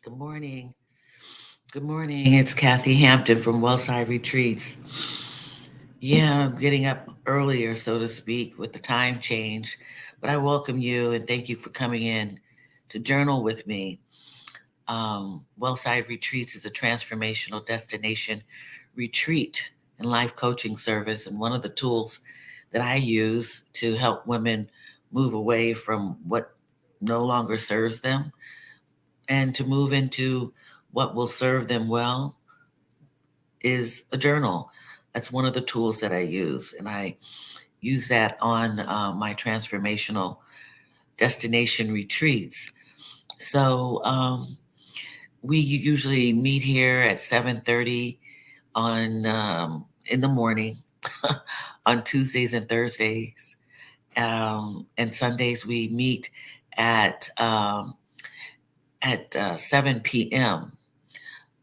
Good morning. Good morning. It's Kathy Hampton from Wellside Retreats. Yeah, I'm getting up earlier, so to speak, with the time change, but I welcome you and thank you for coming in to journal with me. Wellside Retreats is a transformational destination retreat and life coaching service, and one of the tools that I use to help women move away from what no longer serves them and to move into what will serve them well is a journal. That's one of the tools that I use, and I use that on my transformational destination retreats. So we usually meet here at 7:30 on in the morning on Tuesdays and Thursdays, and Sundays we meet at 7 p.m.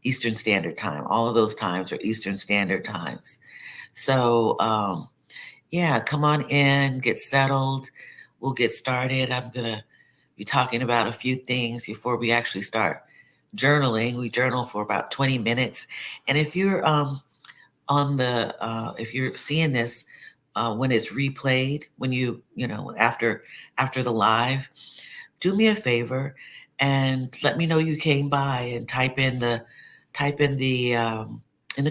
Eastern Standard Time. All of those times are Eastern Standard Times. So, yeah, come on in, get settled. We'll get started. I'm going to be talking about a few things before we actually start journaling. We journal for about 20 minutes. And if you're if you're seeing this when it's replayed, when after the live, do me a favor and let me know you came by and type in the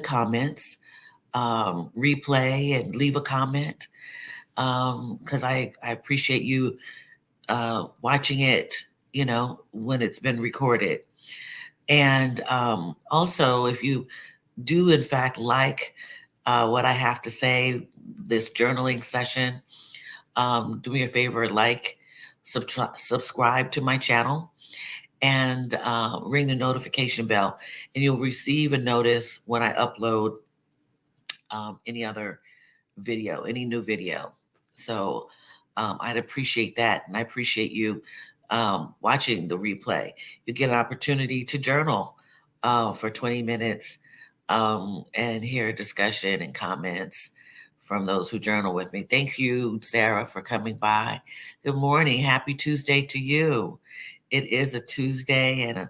comments replay and leave a comment because I appreciate you watching it, when it's been recorded. And also, if you do in fact like what I have to say, this journaling session, do me a favor, subscribe to my channel and ring the notification bell, and you'll receive a notice when I upload any other video, any new video. So I'd appreciate that. And I appreciate you watching the replay. You get an opportunity to journal for 20 minutes and hear a discussion and comments from those who journal with me. Thank you, Sarah, for coming by. Good morning. Happy Tuesday to you. It is a Tuesday, and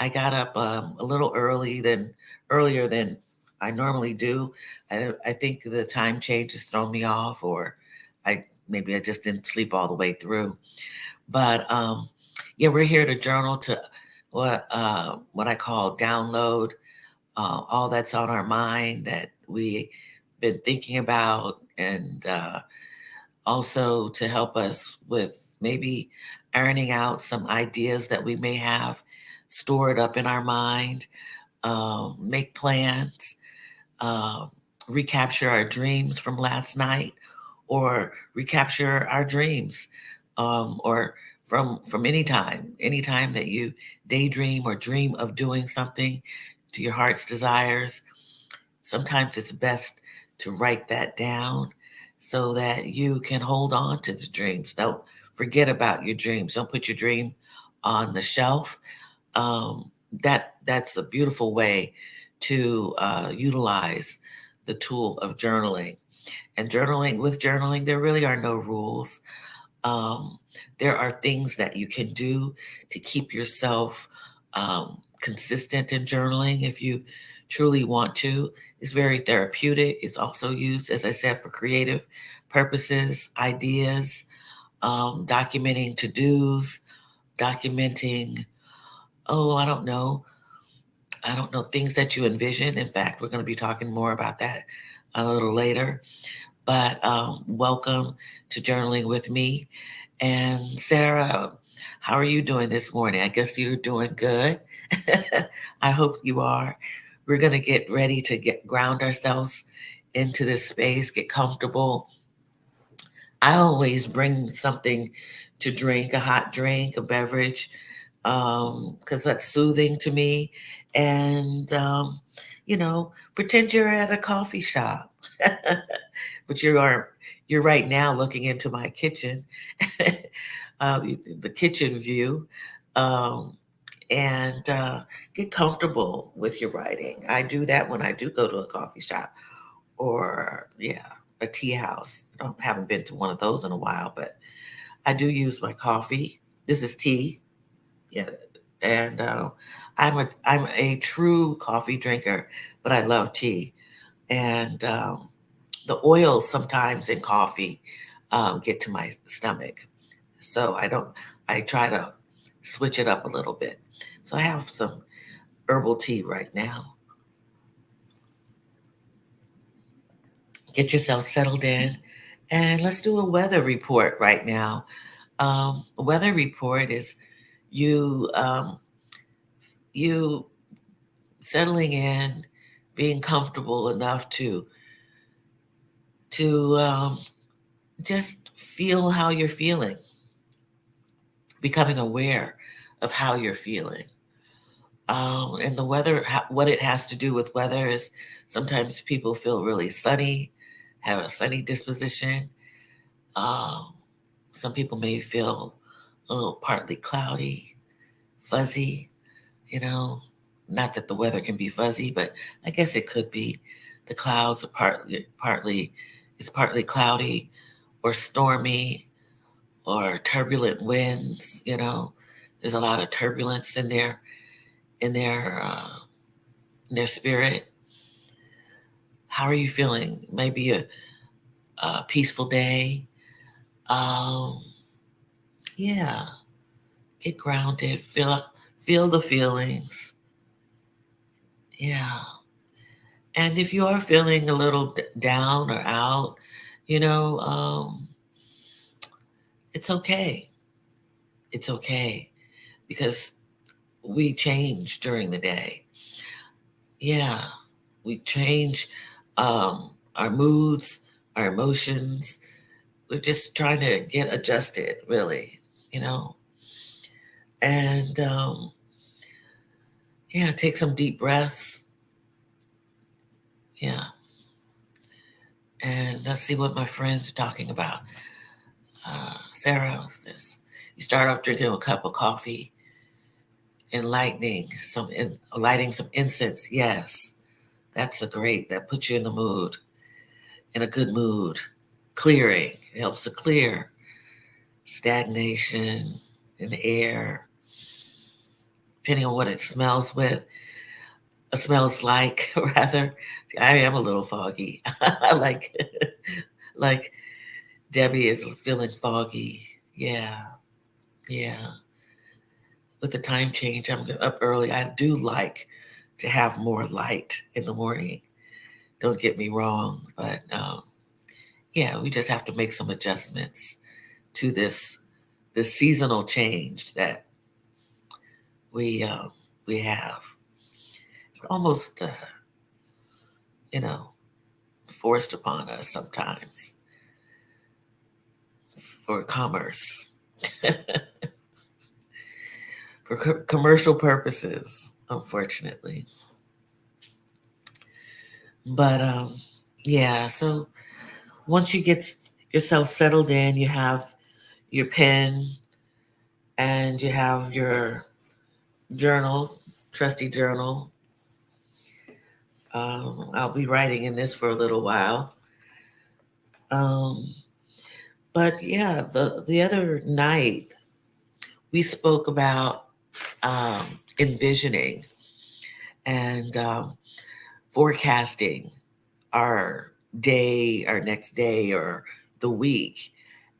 I got up a little earlier than I normally do. I think the time change has thrown me off, or maybe I just didn't sleep all the way through. But yeah, we're here to journal, to what I call download all that's on our mind that we been thinking about, and also to help us with maybe ironing out some ideas that we may have stored up in our mind, make plans, uh, recapture our dreams from last night, or recapture our dreams, or from anytime that you daydream or dream of doing something to your heart's desires. Sometimes it's best to write that down so that you can hold on to the dreams. Don't forget about your dreams. Don't put your dream on the shelf. That's a beautiful way to utilize the tool of journaling. And with journaling, there really are no rules. Um, there are things that you can do to keep yourself consistent in journaling if you truly want to. It's very therapeutic. It's also used, as I said, for creative purposes, ideas, documenting to dos, documenting, oh, I don't know, things that you envision. In fact, we're going to be talking more about that a little later. But welcome to Journaling with me. And Sarah, how are you doing this morning? I guess you're doing good. I hope you are. We're going to get ready to ground ourselves into this space, get comfortable. I always bring something to drink, a hot drink, a beverage, because that's soothing to me. And, pretend you're at a coffee shop. But you're right now looking into my kitchen, the kitchen view, um, and get comfortable with your writing. I do that when I do go to a coffee shop or, yeah, a tea house. Haven't been to one of those in a while, but I do use my coffee. This is tea. Yeah. And I'm a true coffee drinker, but I love tea. And the oils sometimes in coffee get to my stomach, so I try to switch it up a little bit. So I have some herbal tea right now. Get yourself settled in, and let's do a weather report right now. A weather report is you you settling in, being comfortable enough to just feel how you're feeling, becoming aware of how you're feeling. And the weather, what it has to do with weather is sometimes people feel really sunny, have a sunny disposition. Um, some people may feel a little partly cloudy, fuzzy, you know. Not that the weather can be fuzzy, but I guess it could be. The clouds are it's partly cloudy or stormy or turbulent winds, you know. There's a lot of turbulence in their uh, in their spirit. How are you feeling? Maybe a peaceful day. Um, yeah, get grounded. Feel the feelings. Yeah, and if you are feeling a little down or out, you know, it's okay. It's okay because we change during the day. Yeah, we change our moods, our emotions. We're just trying to get adjusted, really, you know. And yeah, take some deep breaths. Yeah, and let's see what my friends are talking about. Sarah says, you start off drinking a cup of coffee and lighting some incense. Yes, that puts you in the mood, in a good mood. Clearing, it helps to clear stagnation in the air, depending on what it smells smells like, rather. I am a little foggy. I like Debbie is feeling foggy. Yeah, yeah. With the time change, I'm up early. I do like to have more light in the morning. Don't get me wrong, but yeah, we just have to make some adjustments to this seasonal change that we uh, we have. It's almost you know forced upon us sometimes for commerce, for commercial purposes, unfortunately. But yeah, so once you get yourself settled in, you have your pen and you have your journal, trusty journal. I'll be writing in this for a little while. Um, but yeah, the other night we spoke about envisioning and forecasting our day, our next day, or the week.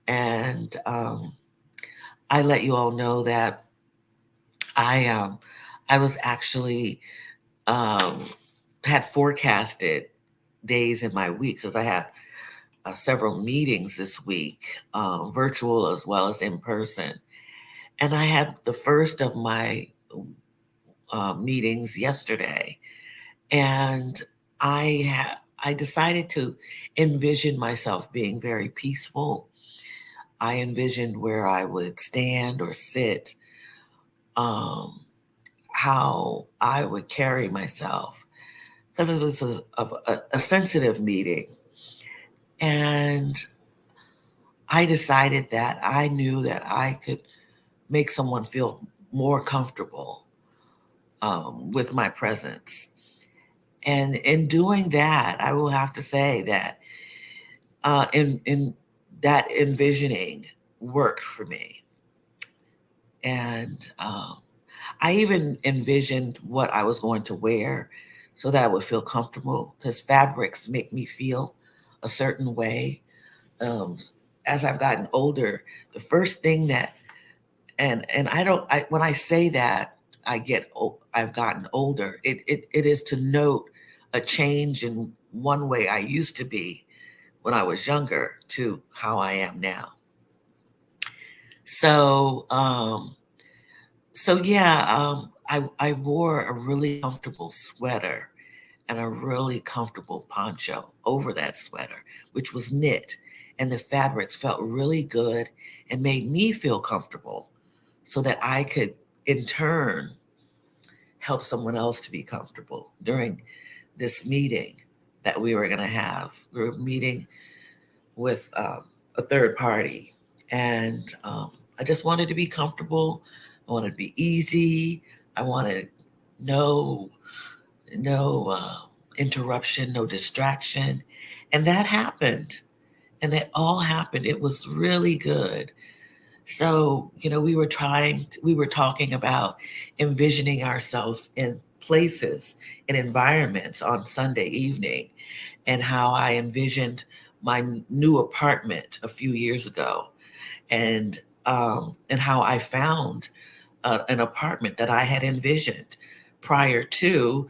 And I let you all know that I um, I was actually um, had forecasted days in my week because I had several meetings this week, virtual as well as in person. And I had the first of my meetings yesterday, and I decided to envision myself being very peaceful. I envisioned where I would stand or sit, um, how I would carry myself, because it was a sensitive meeting. And I decided that I knew that I could make someone feel more comfortable with my presence. And in doing that, I will have to say that in that envisioning worked for me. And I even envisioned what I was going to wear so that I would feel comfortable because fabrics make me feel a certain way. Um, as I've gotten older, the first thing that and I don't I when I say that I've gotten older, it is to note a change in one way I used to be when I was younger to how I am now. So I wore a really comfortable sweater and a really comfortable poncho over that sweater, which was knit, and the fabrics felt really good and made me feel comfortable so that I could in turn help someone else to be comfortable during this meeting that we were going to have. We were meeting with a third party, and I just wanted to be comfortable. I wanted to be easy. I wanted no interruption, no distraction, and that happened. And that all happened. It was really good. So, we were talking about envisioning ourselves in places and environments on Sunday evening and how I envisioned my new apartment a few years ago and how I found an apartment that I had envisioned prior to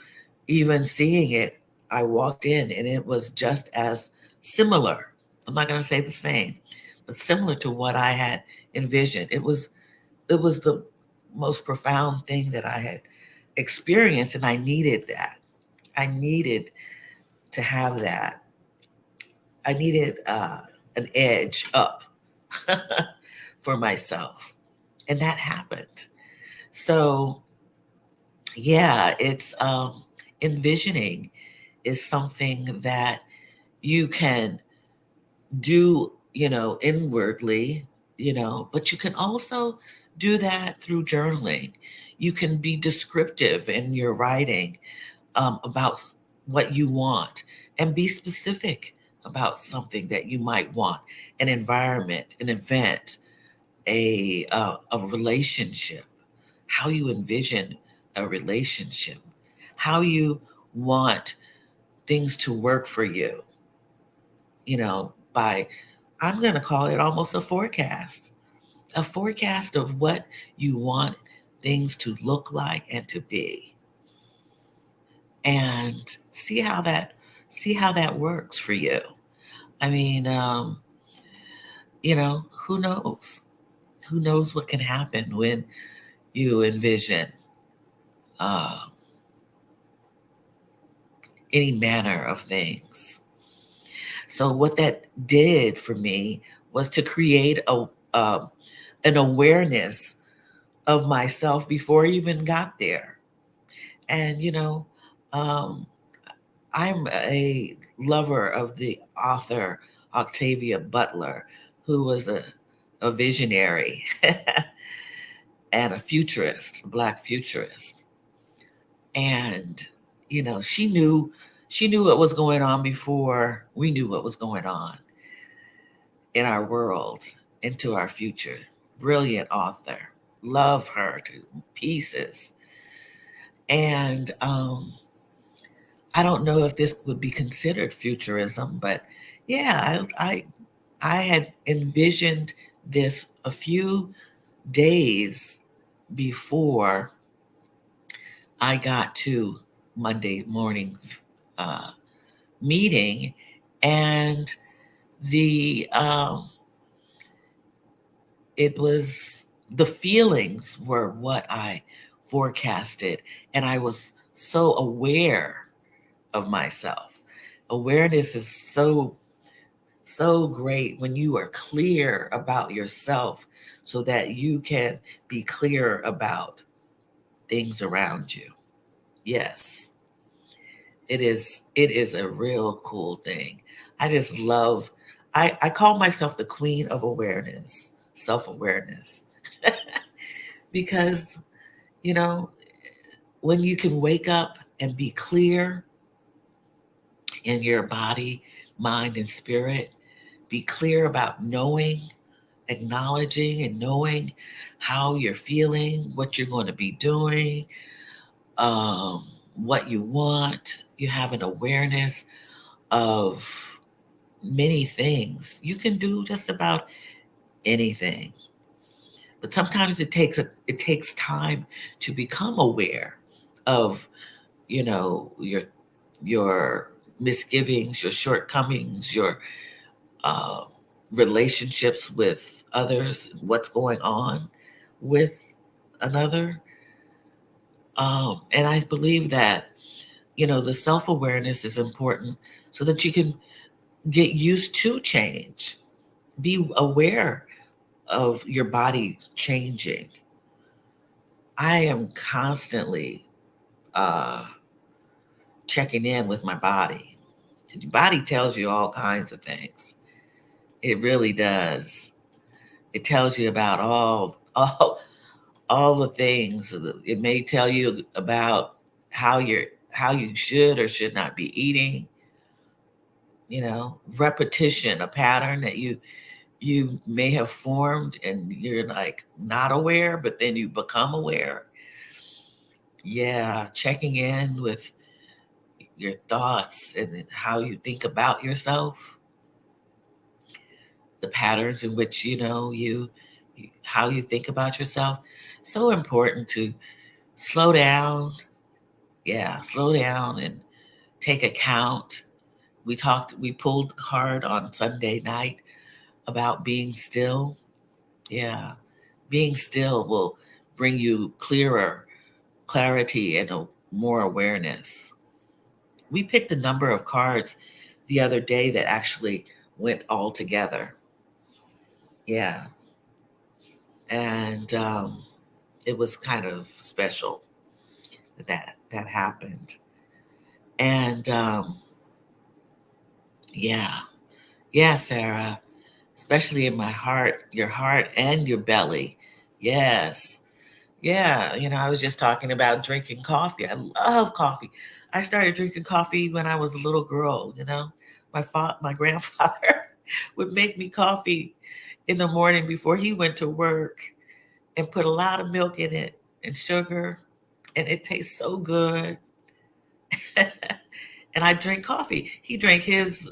even seeing it. I walked in and it was just as similar. I'm not going to say the same, but similar to what I had envisioned. It was the most profound thing that I had experienced, and I needed that. I needed to have that. I needed an edge up for myself, and that happened. So yeah, it's envisioning is something that you can do, inwardly, but you can also do that through journaling. You can be descriptive in your writing about what you want and be specific about something that you might want, an environment, an event, a relationship, how you envision a relationship, how you want things to work for you, by, I'm going to call it almost a forecast of what you want things to look like and to be, and see how that works for you. I mean, who knows? Who knows what can happen when you envision uh, any manner of things. So what that did for me was to create an awareness of myself before I even got there. And um, I'm a lover of the author Octavia Butler, who was a visionary and a futurist, a Black futurist. And she knew what was going on before we knew what was going on in our world, into our future. Brilliant author. Love her to pieces. And I don't know if this would be considered futurism, but yeah, I had envisioned this a few days before I got to Monday morning uh, meeting, and the it was the feelings were what I forecasted, and I was so aware of myself. Awareness is so great when you are clear about yourself so that you can be clear about things around you. Yes, it is a real cool thing. I just love I call myself the queen of awareness, self-awareness. Because, you know, when you can wake up and be clear in your body, mind, and spirit, be clear about knowing, acknowledging and knowing how you're feeling, what you're going to be doing, what you want. You have an awareness of many things. You can do just about anything. But sometimes it takes time to become aware of, your misgivings, your shortcomings, your uh, relationships with others, what's going on with another. And I believe that, the self awareness is important so that you can get used to change, be aware of your body changing. I am constantly uh, checking in with my body. Your body tells you all kinds of things. It really does. It tells you about all the things. It may tell you about how you should or should not be eating. Repetition, a pattern that you may have formed and you're like not aware, but then you become aware. Yeah, checking in with your thoughts and how you think about yourself, the patterns in which how you think about yourself. So important to slow down. Yeah, slow down and take account. We pulled hard on Sunday night about being still. Yeah, being still will bring you clarity and more awareness. We picked a number of cards the other day that actually went all together. Yeah, and it was kind of special that happened. And yeah, yeah, Sarah, especially in my heart, your heart and your belly. Yes. Yeah, I was just talking about drinking coffee. I love coffee. I started drinking coffee when I was a little girl. My grandfather would make me coffee in the morning before he went to work and put a lot of milk in it and sugar, and it tastes so good. And I drink coffee. He drank his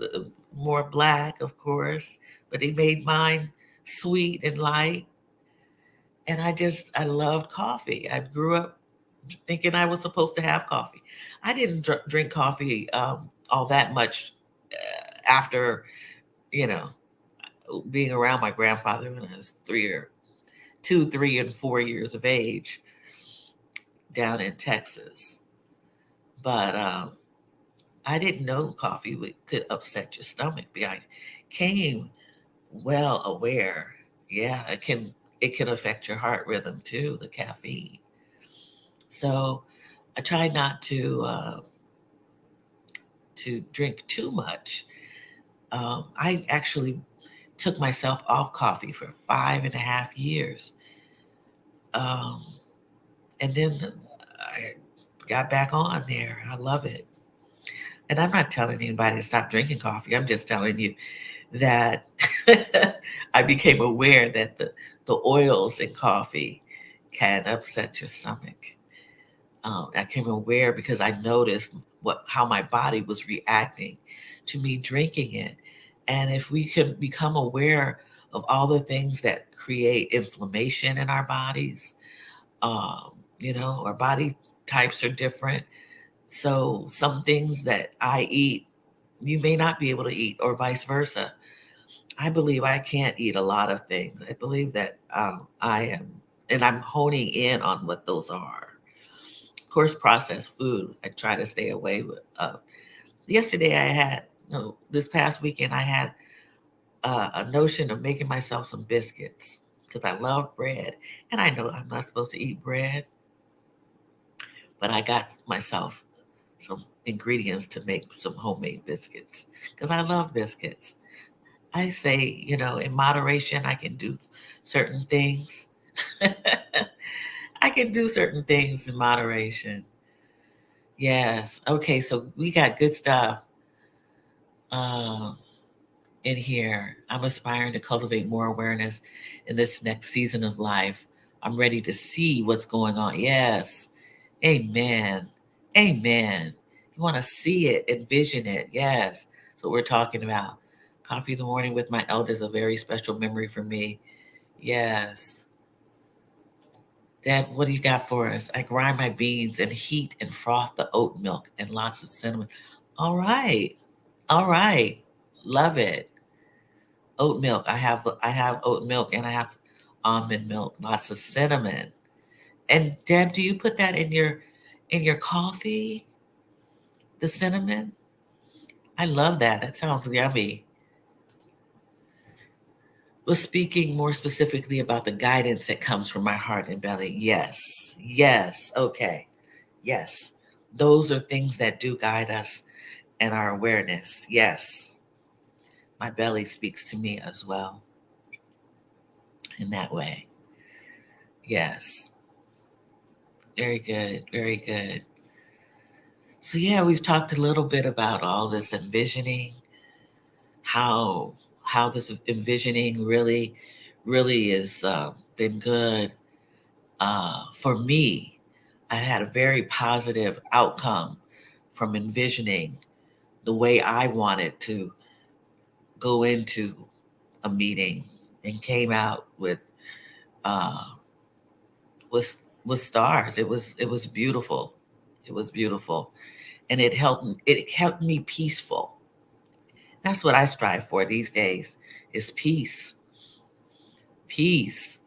more black, of course, but he made mine sweet and light. And I loved coffee. I grew up thinking I was supposed to have coffee. I didn't drink coffee all that much after, you know, being around my grandfather when I was 3 and 4 years of age down in Texas. But I didn't know coffee could upset your stomach. But I came well aware. Yeah, it can affect your heart rhythm too, the caffeine. So I try not to drink too much. I actually took myself off coffee for 5.5 years, um, and then I got back on there. I love it, and I'm not telling anybody to stop drinking coffee. I'm just telling you that I became aware that the oils in coffee can upset your stomach. I became aware because I noticed how my body was reacting to me drinking it. And if we can become aware of all the things that create inflammation in our bodies, our body types are different. So some things that I eat, you may not be able to eat, or vice versa. I believe I can't eat a lot of things. I believe that I am, and I'm honing in on what those are. Of course, processed food, I try to stay away with. Yesterday, I had, no, this past weekend, I had a notion of making myself some biscuits because I love bread. And I know I'm not supposed to eat bread, but I got myself some ingredients to make some homemade biscuits because I love biscuits. I say, in moderation, I can do certain things. I can do certain things in moderation. Yes. Okay. So we got good stuff. Um, in here. I'm aspiring to cultivate more awareness in this next season of life. I'm ready to see what's going on. Yes. Amen. Amen. You want to see it, envision it. Yes. That's what we're talking about. Coffee in the morning with my elders, a very special memory for me. Yes. Deb, what do you got for us? I grind my beans and heat and froth the oat milk and lots of cinnamon. All right. All right. Love it. Oat milk. I have oat milk and I have almond milk, lots of cinnamon. And Deb, do you put that in your coffee? The cinnamon? I love that. That sounds yummy. Well, speaking more specifically about the guidance that comes from my heart and belly, yes. Yes. Okay. Yes. Those are things that do guide us and our awareness. Yes. My belly speaks to me as well in that way. Yes. Very good. Very good. So yeah, we've talked a little bit about all this envisioning, how this envisioning really is been good for me. I had a very positive outcome from envisioning the way I wanted to go into a meeting, and came out uh, with stars. It was beautiful. It was beautiful, and it kept me peaceful. That's what I strive for these days is peace. Peace.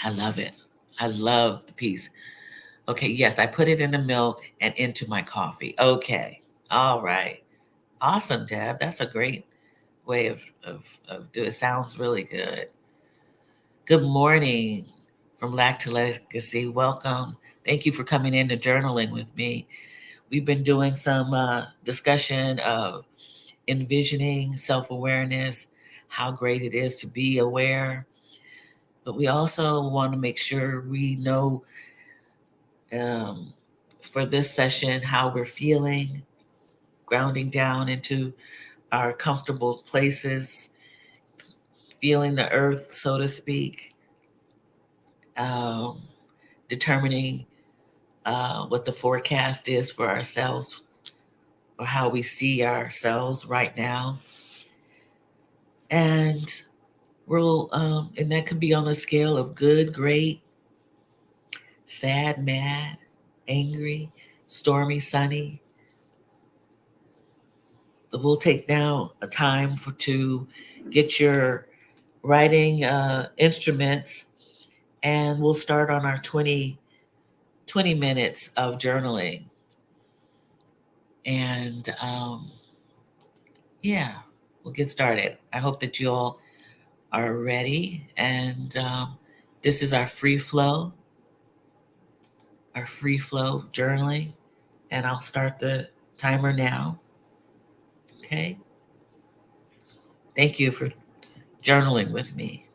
I love it. I love the peace. Okay, yes, I put it in the milk and into my coffee. Okay. All right. Awesome, Deb. That's a great way of doing it. Sounds really good. Good morning from Lack to Legacy. Welcome. Thank you for coming in to journaling with me. We've been doing some discussion of envisioning self awareness, how great it is to be aware. But we also want to make sure we know um, for this session how we're feeling, grounding down into our comfortable places, feeling the earth, so to speak, um, determining what the forecast is for ourselves or how we see ourselves right now. And and that could be on a scale of good, great, sad, mad, angry, stormy, sunny. But we'll take now a time to get your writing instruments, and we'll start on our 20 minutes of journaling. And yeah, we'll get started. I hope that you all are ready. And this is our free flow journaling. And I'll start the timer now. Okay. Thank you for journaling with me.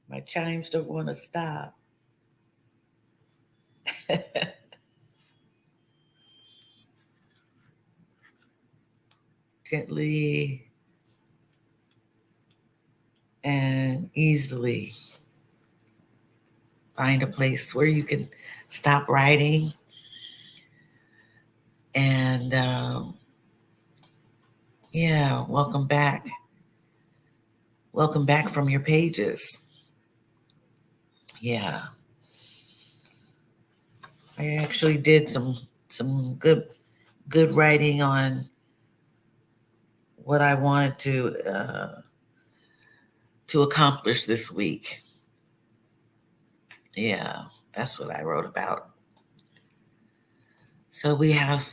My chimes don't want to stop. Gently and easily find a place where you can stop writing and yeah, welcome back. Welcome back from your pages. Yeah, I actually did some good writing on what I wanted to accomplish this week. Yeah, that's what I wrote about. So we have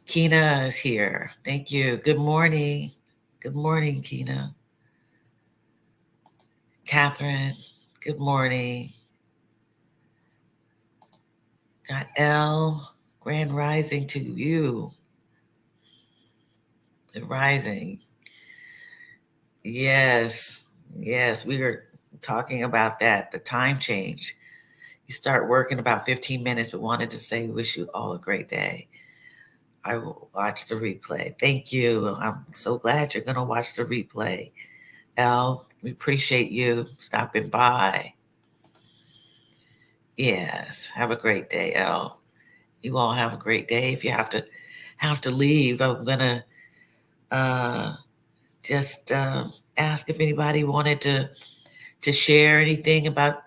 Kina is here. Thank you. Good morning. Good morning, Kina. Catherine, good morning. Got L, grand rising to you. Good rising. Yes, yes, we were talking about that, the time change. You start working about 15 minutes, but wanted to say, wish you all a great day. I will watch the replay. Thank you. I'm so glad you're going to watch the replay. L, we appreciate you stopping by. Yes, have a great day, L. You all have a great day. If you have to leave, I'm gonna uh, just ask if anybody wanted to share anything about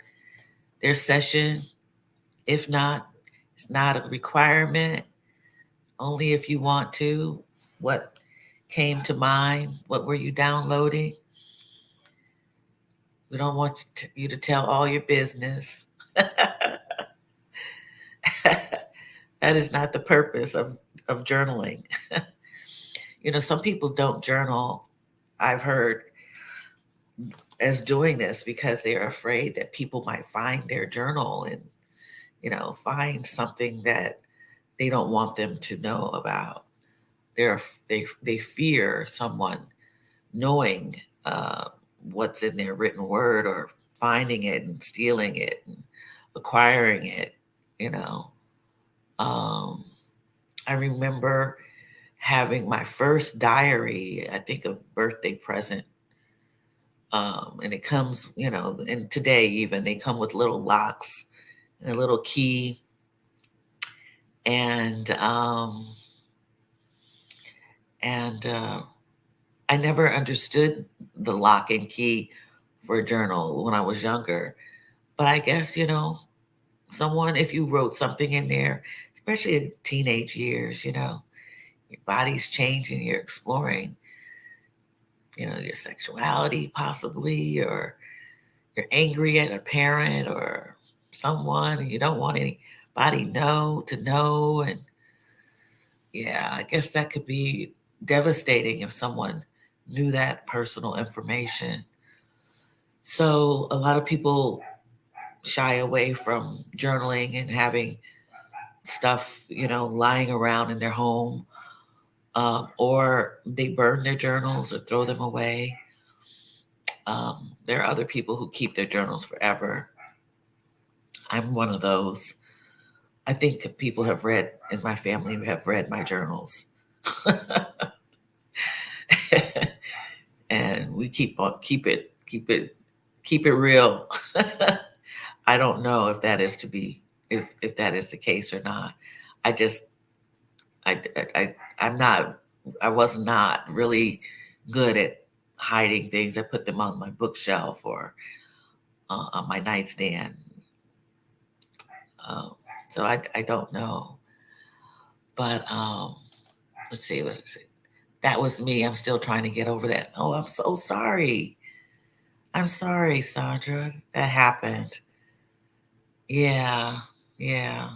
their session. If not, it's not a requirement. Only if you want to. What came to mind? What were you downloading? We don't want you to tell all your business. That is not the purpose of journaling. Some people don't journal, I've heard, as doing this because they're afraid that people might find their journal and, find something that they don't want them to know about. They fear someone knowing what's in their written word or finding it and stealing it and acquiring it, you know. Um, I remember having my first diary, I think a birthday present. And it comes, and today even they come with little locks and a little key. And I never understood the lock and key for a journal when I was younger. But I guess, someone, if you wrote something in there, especially in teenage years, your body's changing, you're exploring, your sexuality possibly, or you're angry at a parent or someone, and you don't want anybody to know. And yeah, I guess that could be devastating if someone knew that personal information. So a lot of people shy away from journaling and having stuff, lying around in their home, or they burn their journals or throw them away. There are other people who keep their journals forever. I'm one of those. I think people have read in my family have read my journals, and we keep it real. I don't know if that is to be if that is the case or not. I just I'm not I was not really good at hiding things. I put them on my bookshelf or on my nightstand. Um, so I don't know, but let's see what is it. That was me. I'm still trying to get over that. Oh, I'm so sorry. I'm sorry, Sandra. That happened. Yeah, yeah.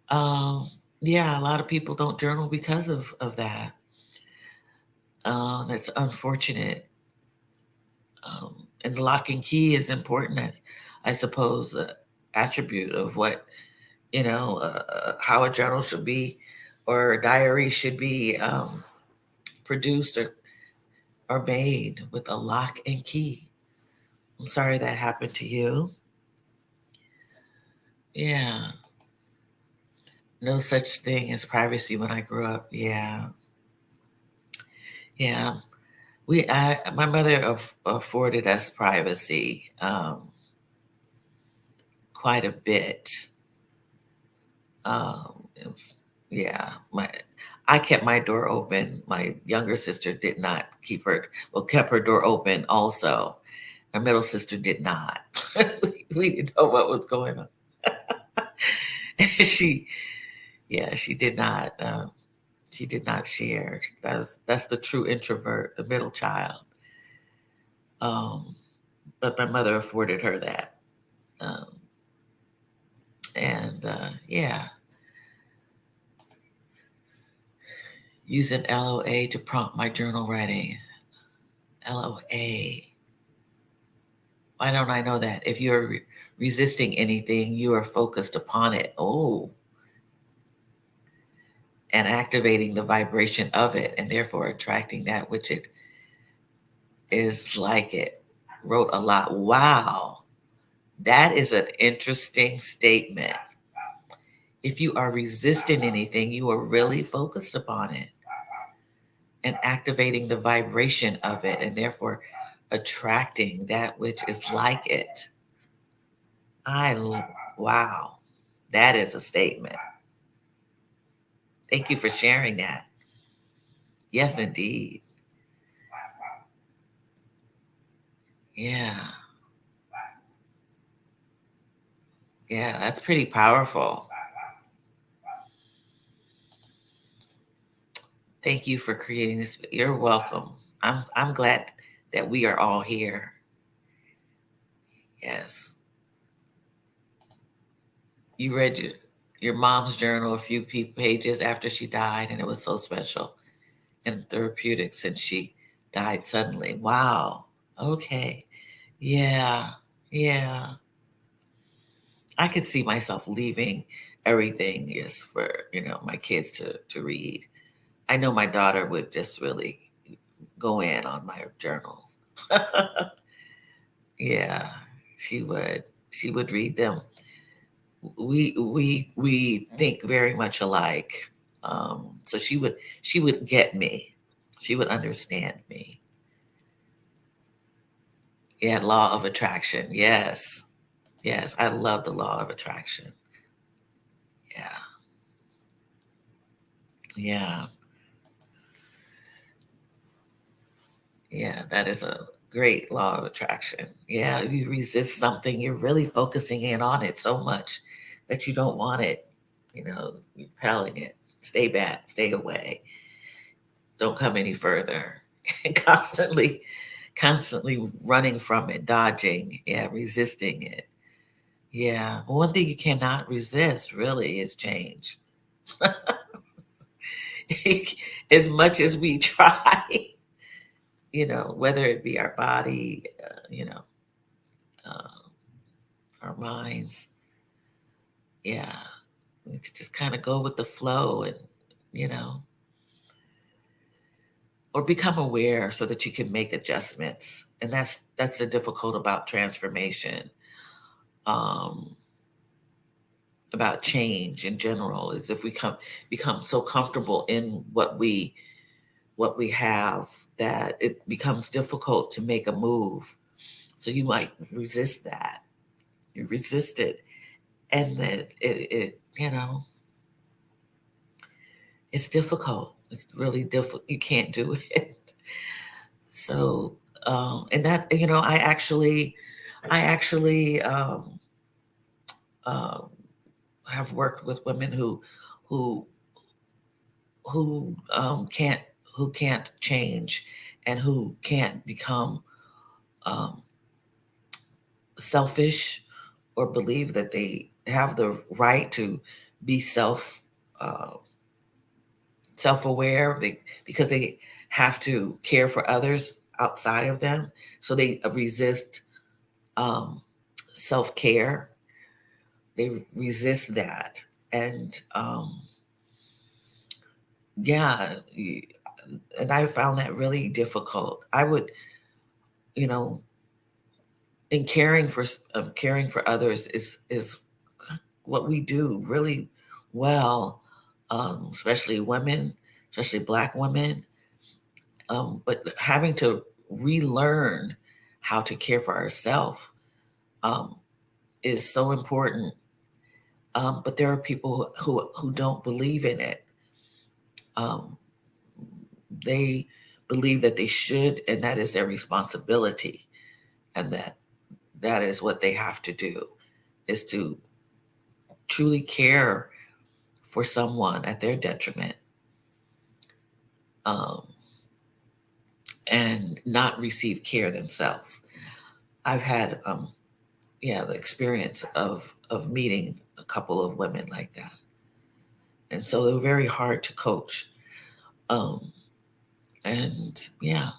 Um, yeah, a lot of people don't journal because of that. That's unfortunate. And lock and key is important, I suppose, attribute of what, how a journal should be or a diary should be produced or are made with a lock and key. I'm sorry that happened to you. Yeah. No such thing as privacy when I grew up. Yeah. Yeah. My mother afforded us privacy quite a bit. Um, yeah, I kept my door open. My younger sister did not kept her door open also. My middle sister did not. We didn't know what was going on. she, yeah, she did not share. That's the true introvert, the middle child. Um, but my mother afforded her that. Um, and yeah, using LOA to prompt my journal writing. LOA. Why don't I know that? If you're resisting anything, you are focused upon it. Oh, and activating the vibration of it, and therefore attracting that which it is like it. Wrote a lot. Wow. That is an interesting statement. If you are resisting anything, you are really focused upon it and activating the vibration of it, and therefore attracting that which is like it. Wow, that is a statement. Thank you for sharing that. Yes, indeed. Yeah, yeah, that's pretty powerful. Thank you for creating this. You're welcome. I'm glad that we are all here. Yes, you read your mom's journal a few pages after she died, and it was so special and therapeutic since she died suddenly. Wow. Okay. Yeah. Yeah. I could see myself leaving everything is for, my kids to read. I know my daughter would just really go in on my journals. Yeah, she would. She would read them. We think very much alike. So she would get me. She would understand me. Yeah, law of attraction. Yes. Yes, I love the law of attraction. Yeah. Yeah. Yeah, that is a great law of attraction. Yeah, you resist something, you're really focusing in on it so much that you don't want it, repelling it. Stay back, stay away. Don't come any further. constantly, constantly running from it, dodging, yeah, resisting it. Yeah. One thing you cannot resist really is change. As much as we try, whether it be our body, uh, our minds. Yeah. We need to just kind of go with the flow and, you know, or become aware so that you can make adjustments. And that's the difficult about transformation, um, about change in general, is if we become so comfortable in what we have that it becomes difficult to make a move. So you might resist that. You resist it. And then it's difficult. It's really difficult. You can't do it. So, and that, I actually um, have worked with women who, who can't change and who can't become um, selfish or believe that they have the right to be uh, self-aware because they have to care for others outside of them, so they resist um, self-care. They resist that. And yeah, and I found that really difficult. I would, you know, in caring for others is what we do really well, especially women, especially Black women. But having to relearn how to care for ourselves um, is so important. But there are people who don't believe in it. Um, they believe that they should, and that is their responsibility, and that is what they have to do, is to truly care for someone at their detriment, um, and not receive care themselves. I've had, the experience of meeting a couple of women like that, and so they were very hard to coach. Um, and yeah,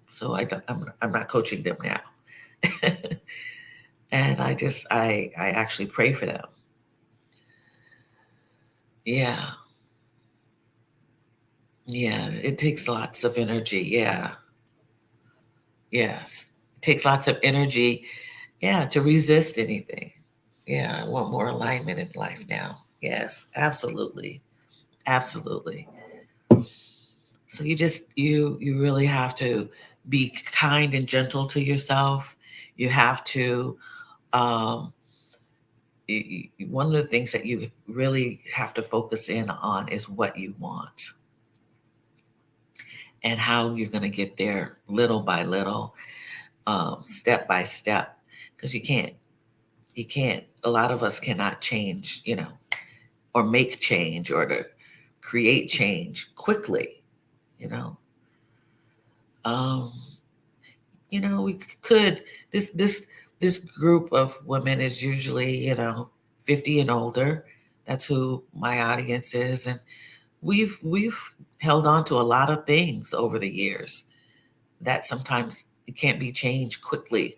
so I'm not coaching them now, and I actually pray for them. Yeah, yeah, it takes lots of energy. Yeah, yes, it takes lots of energy. Yeah, to resist anything. Yeah, I want more alignment in life now. Yes, absolutely, absolutely. So you really have to be kind and gentle to yourself. You have to um, one of the things that you really have to focus in on is what you want and how you're going to get there little by little, step by step. Because you can't. A lot of us cannot change, or make change or to create change quickly. You know, um, we could. This group of women is usually 50 and older. That's who my audience is, and we've held on to a lot of things over the years that sometimes it can't be changed quickly,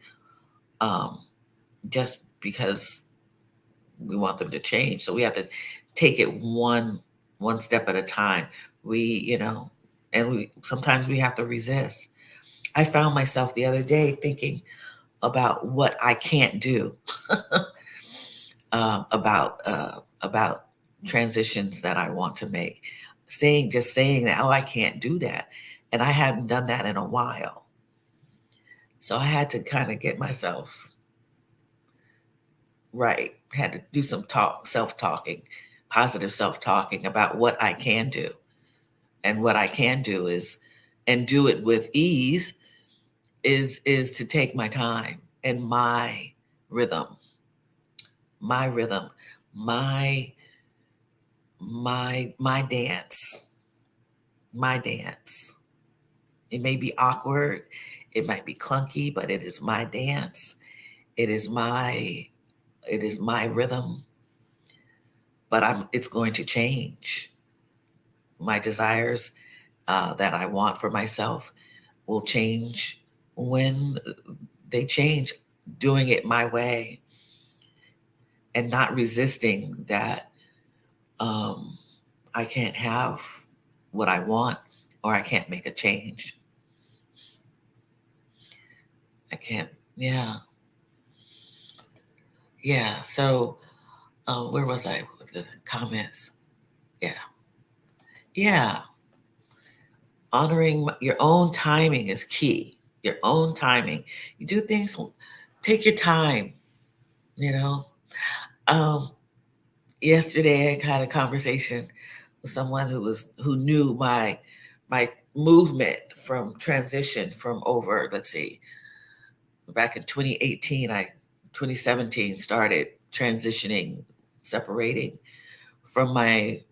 um, just because we want them to change. So we have to take it one step at a time. We, and we sometimes we have to resist. I found myself the other day thinking about what I can't do, about transitions that I want to make. Saying that, oh, I can't do that, and I hadn't done that in a while. So I had to kind of get myself right. Had to do some self talking, positive self talking about what I can do, and what I can do is, and do it with ease, is to take my time and rhythm, my rhythm, my my dance, my dance. It may be awkward, it might be clunky, but it is my dance. It is my rhythm, but it's going to change. My desires that I want for myself will change when they change, doing it my way and not resisting that um, I can't have what I want, or I can't make a change. I can't. Yeah, yeah. So where was I with the comments? Yeah, yeah. Honoring your own timing is key. Your own timing. You do things. Take your time. You know. Um, Yesterday, I had a conversation with someone who knew my movement from transition from over. Let's see, back in 2018, 2017 started transitioning, separating from my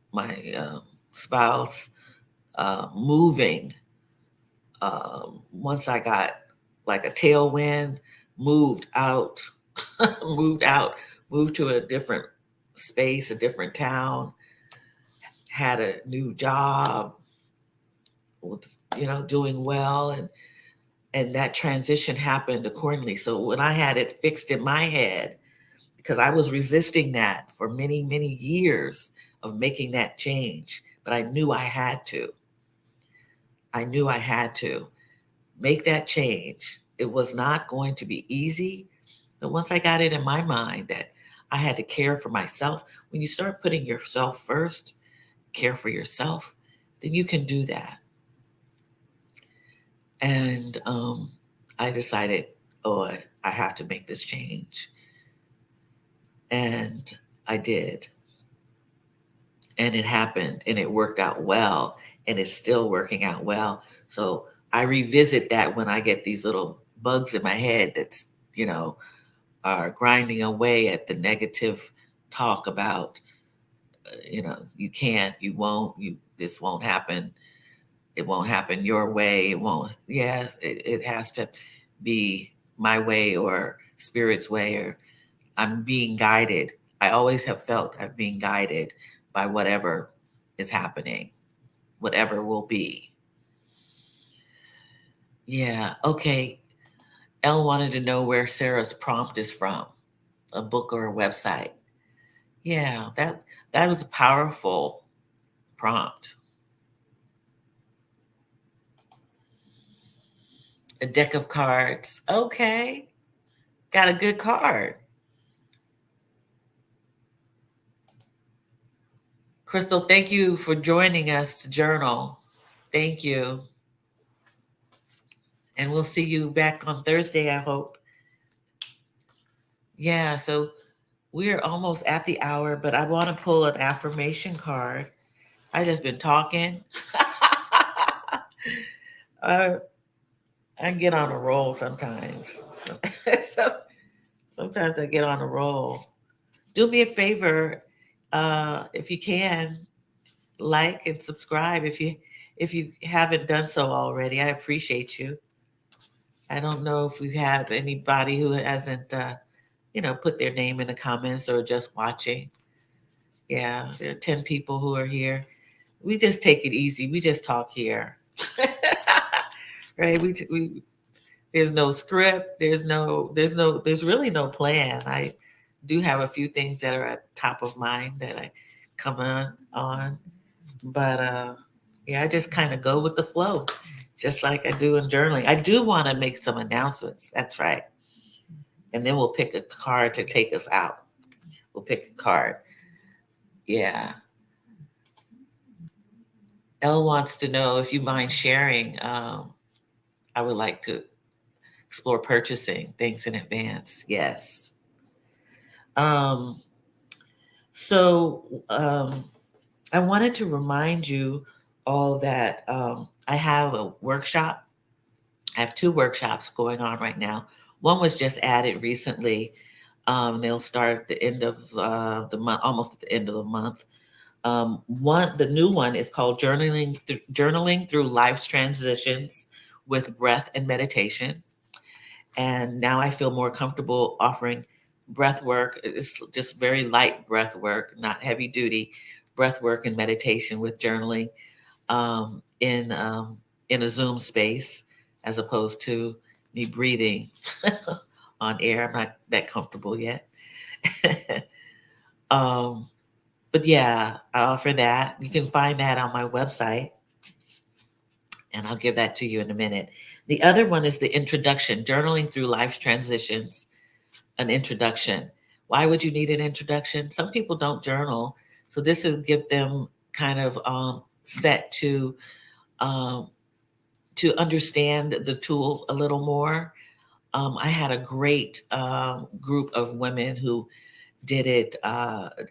spouse, moving. Once I got like a tailwind, moved out, moved out, moved to a different space, a different town, had a new job, was, doing well, and that transition happened accordingly. So when I had it fixed in my head, because I was resisting that for many, many years of making that change, but I knew I had to. I knew I had to make that change. It was not going to be easy, but once I got it in my mind that I had to care for myself, when you start putting yourself first, care for yourself, then you can do that. And I decided, oh, I have to make this change. And I did. And it happened and it worked out well. And it's still working out well. So I revisit that when I get these little bugs in my head that's, you know, are grinding away at the negative talk about, you can't, you won't, this won't happen. It won't happen your way. It won't. Yeah, it has to be my way or spirit's way, or I'm being guided. I always have felt I'm being guided by whatever is happening, whatever will be. Yeah. Okay. Elle wanted to know where Sarah's prompt is from, a book or a website. Yeah, that was a powerful prompt. A deck of cards. Okay. Got a good card. Crystal, thank you for joining us to journal. Thank you. And we'll see you back on Thursday, I hope. Yeah, so we're almost at the hour, but I want to pull an affirmation card. I just been talking. uh, I get on a roll sometimes. So, sometimes I get on a roll. Do me a favor, if you can, like and subscribe if you haven't done so already. I appreciate you. I don't know if we have anybody who hasn't, put their name in the comments or just watching. Yeah, there are 10 people who are here. We just take it easy. We just talk here. Right? We there's no script. There's really no plan. I do have a few things that are at top of mind that I come on. But yeah, I just kind of go with the flow, just like I do in journaling. I do want to make some announcements. That's right. And then we'll pick a card to take us out. We'll pick a card. Yeah. Elle wants to know if you mind sharing. I would like to explore purchasing. Thanks in advance. Yes. Um, so I wanted to remind you all that I have a workshop. I have two workshops going on right now. One was just added recently. They'll start at the end of the month, almost at the end of the month. The new one is called Journaling Through Life's Transitions with Breath and Meditation. And now I feel more comfortable offering breath work. It's just very light breath work, not heavy duty breath work and meditation with journaling in a Zoom space, as opposed to me breathing on air. I'm not that comfortable yet. um, but yeah, I offer that. You can find that on my website, and I'll give that to you in a minute. The other one is the introduction, Journaling Through Life's Transitions, an introduction. Why would you need an introduction? Some people don't journal, so this is give them kind of set um, to understand the tool a little more. I had a great group of women who did it,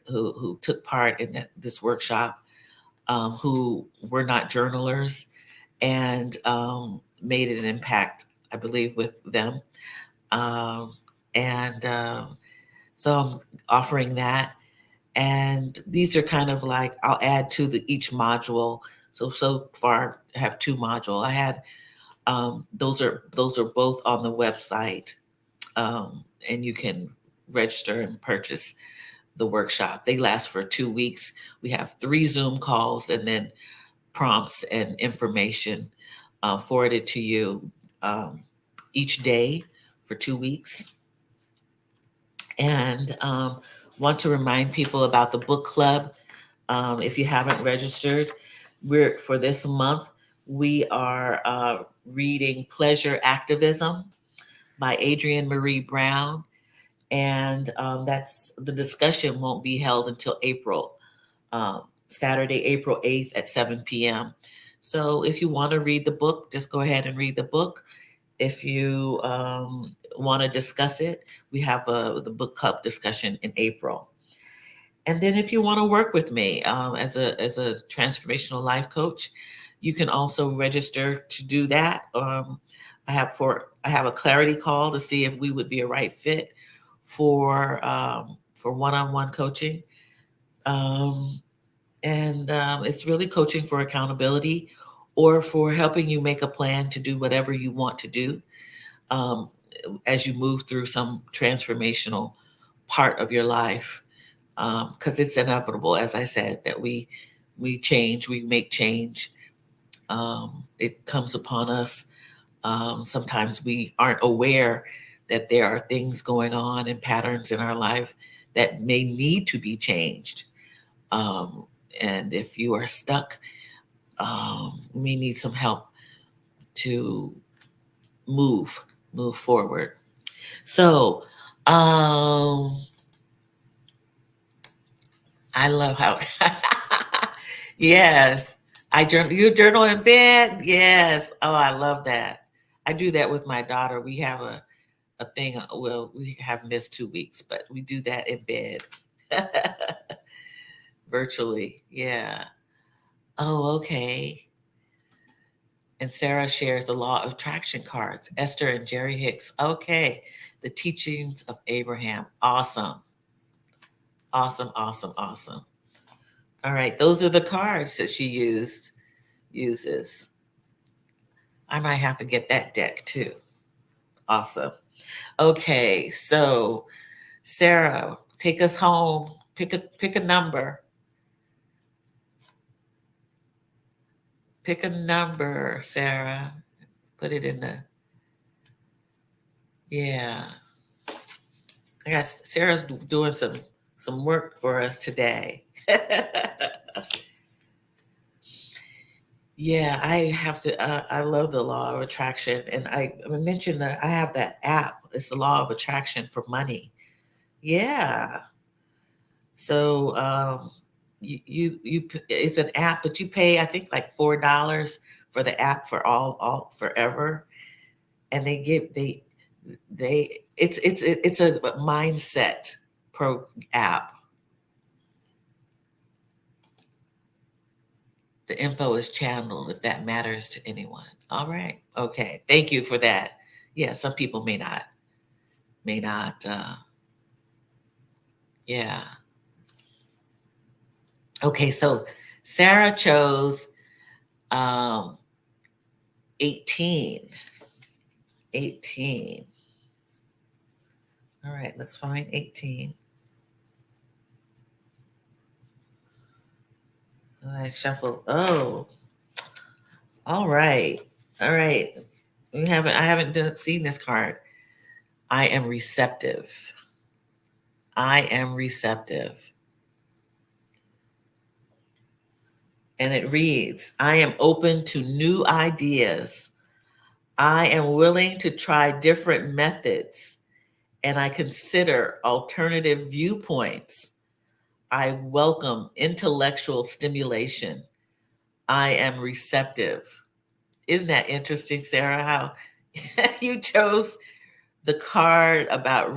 who took part in this workshop, who were not journalers, and made an impact, I believe, with them. Um, and so I'm offering that. And these are kind of like I'll add to each module. So far I have two module. I had those are both on the website, and you can register and purchase the workshop. They last for 2 weeks. We have 3 Zoom calls and then prompts and information forwarded to you each day for 2 weeks. And want to remind people about the book club. If you haven't registered, for this month, We are reading Pleasure Activism by Adrienne Marie Brown. And that's the discussion won't be held until April, Saturday, April 8th at 7 p.m. So if you want to read the book, just go ahead and read the book. If you want to discuss it, we have the book club discussion in April. And then if you want to work with me as a transformational life coach, you can also register to do that. I have a clarity call to see if we would be a right fit for one-on-one coaching. Um, and it's really coaching for accountability or for helping you make a plan to do whatever you want to do um, as you move through some transformational part of your life. Because it's inevitable, as I said, that we change, we make change. It comes upon us. Sometimes we aren't aware that there are things going on and patterns in our life that may need to be changed. Um, and if you are stuck, we need some help to move, move forward. So, I love how, yes, I journal. You journal in bed? Yes. Oh, I love that. I do that with my daughter. We have a thing. Well, we have missed 2 weeks, but we do that in bed virtually. Yeah. Oh, okay. And Sarah shares the law of attraction cards. Esther and Jerry Hicks. Okay. The teachings of Abraham. Awesome. Awesome. Awesome. Awesome. All right. Those are the cards that she uses. I might have to get that deck too. Awesome. Okay. So Sarah, take us home. Pick a number. Pick a number, Sarah. Put it in the yeah. I guess Sarah's doing some work for us today. Yeah, I have to. I love the law of attraction, and I mentioned that I have that app. It's the law of attraction for money. Yeah. So it's an app, but you pay I think like $4 for the app for all forever, and they it's a mindset pro app. The info is channeled if that matters to anyone. All right. Okay. Thank you for that. Yeah, some people may not yeah. Okay, so Sarah chose um 18. 18. All right, let's find 18. I shuffle. Oh, all right. All right. I haven't seen this card. I am receptive. I am receptive. And it reads, I am open to new ideas. I am willing to try different methods and I consider alternative viewpoints. I welcome intellectual stimulation. I am receptive. Isn't that interesting, Sarah? How you chose the card about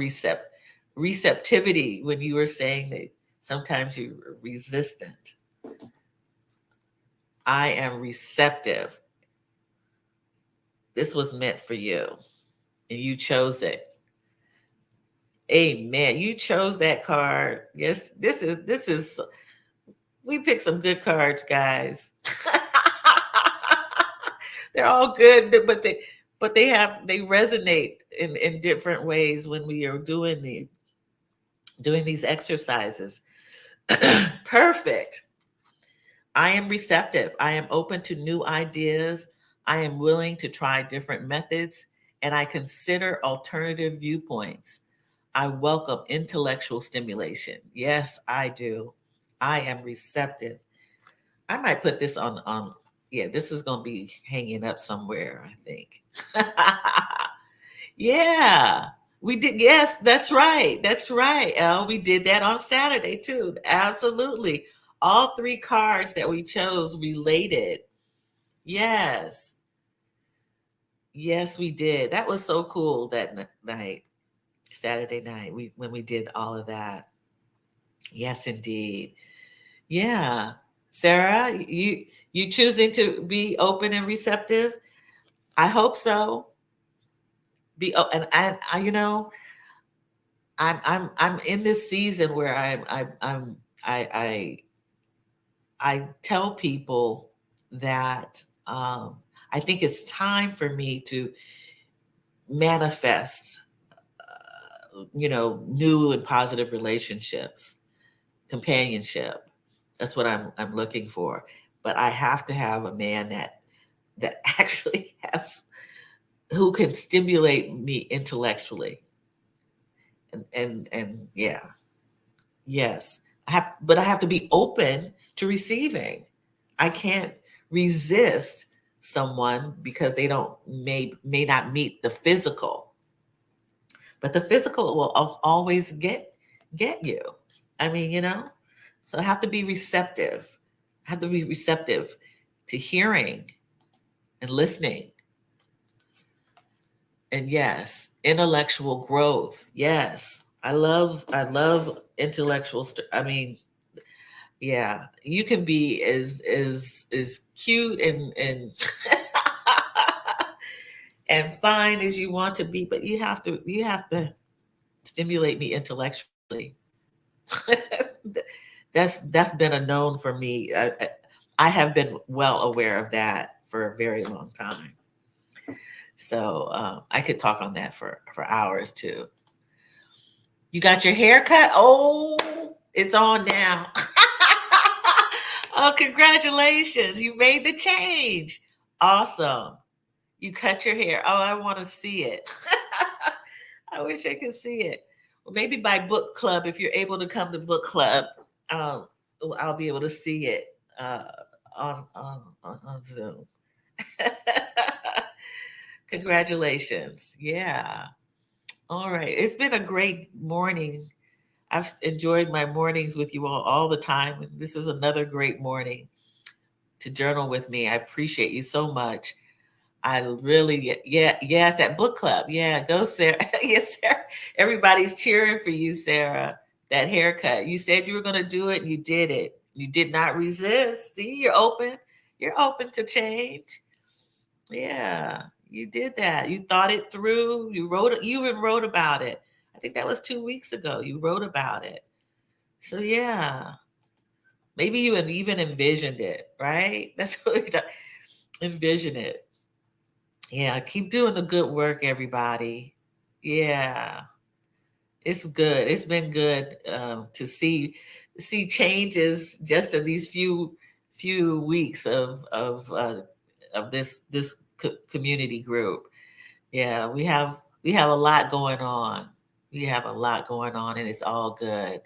receptivity when you were saying that sometimes you're resistant. I am receptive. This was meant for you, and you chose it. Amen. You chose that card. Yes, this is we picked some good cards, guys. They're all good, but they resonate in different ways when we are doing these exercises. Perfect. I am receptive. I am open to new ideas. I am willing to try different methods and I consider alternative viewpoints. I welcome intellectual stimulation. Yes, I do. I am receptive. I might put this on Yeah, this is gonna be hanging up somewhere, I think. Yeah, we did. Yes, that's right. That's right. We did that on Saturday too. Absolutely. All three cards that we chose related. Yes. Yes, we did. That was so cool that night, Saturday night, when we did all of that. Yes, indeed. Yeah. Sarah, you choosing to be open and receptive? I hope so. And I'm in this season where I I tell people that I think it's time for me to manifest, new and positive relationships, companionship. That's what I'm looking for. But I have to have a man that actually has who can stimulate me intellectually. And yeah, yes. But I have to be open to receiving. I can't resist someone because they don't may not meet the physical, but the physical will always get you. I mean, so I have to be receptive. I have to be receptive to hearing and listening. And yes, intellectual growth. Yes. I love intellectual I mean, yeah, you can be as cute and and fine as you want to be, but you have to stimulate me intellectually. That's been a known for me. I have been well aware of that for a very long time. So I could talk on that for hours too. You got your hair cut? Oh, it's on now. Oh, congratulations. You made the change. Awesome. You cut your hair. Oh, I want to see it. I wish I could see it. Well, maybe by book club, if you're able to come to book club, um, I'll be able to see it on Zoom. Congratulations. Yeah. All right. It's been a great morning. I've enjoyed my mornings with you all the time. And this is another great morning to journal with me. I appreciate you so much. I really, yeah, yes, at book club. Yeah, go, Sarah. Yes, Sarah. Everybody's cheering for you, Sarah. That haircut. You said you were going to do it and you did it. You did not resist. See, you're open. You're open to change. Yeah, you did that. You thought it through. You even wrote about it. I think that was 2 weeks ago. You wrote about it. So yeah, maybe you had even envisioned it, right? That's what we envision it. Yeah, keep doing the good work, everybody. Yeah, it's good. It's been good to see changes just in these few weeks of this community group. Yeah, we have a lot going on. We have a lot going on, and it's all good.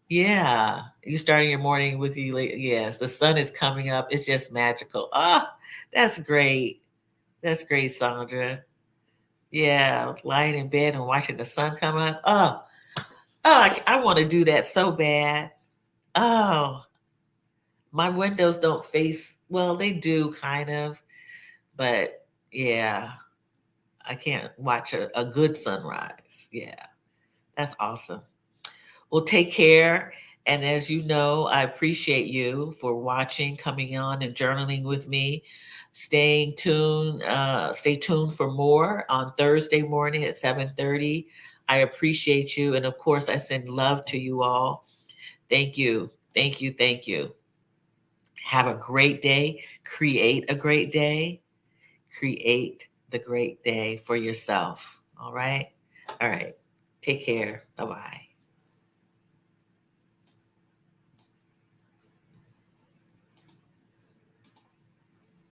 Yeah, you starting your morning with you. Yes, the sun is coming up. It's just magical. Ah, that's great. That's great, Sandra. Yeah, lying in bed and watching the sun come up. I want to do that so bad. Oh, my windows don't face, well, they do kind of, but yeah, I can't watch a good sunrise. Yeah, that's awesome. Well, take care. And as you know, I appreciate you for watching, coming on and journaling with me. Stay tuned for more on Thursday morning at 7:30. I appreciate you. And of course, I send love to you all. Thank you. Thank you. Thank you. Have a great day. Create a great day. Create the great day for yourself. All right. All right. Take care. Bye bye.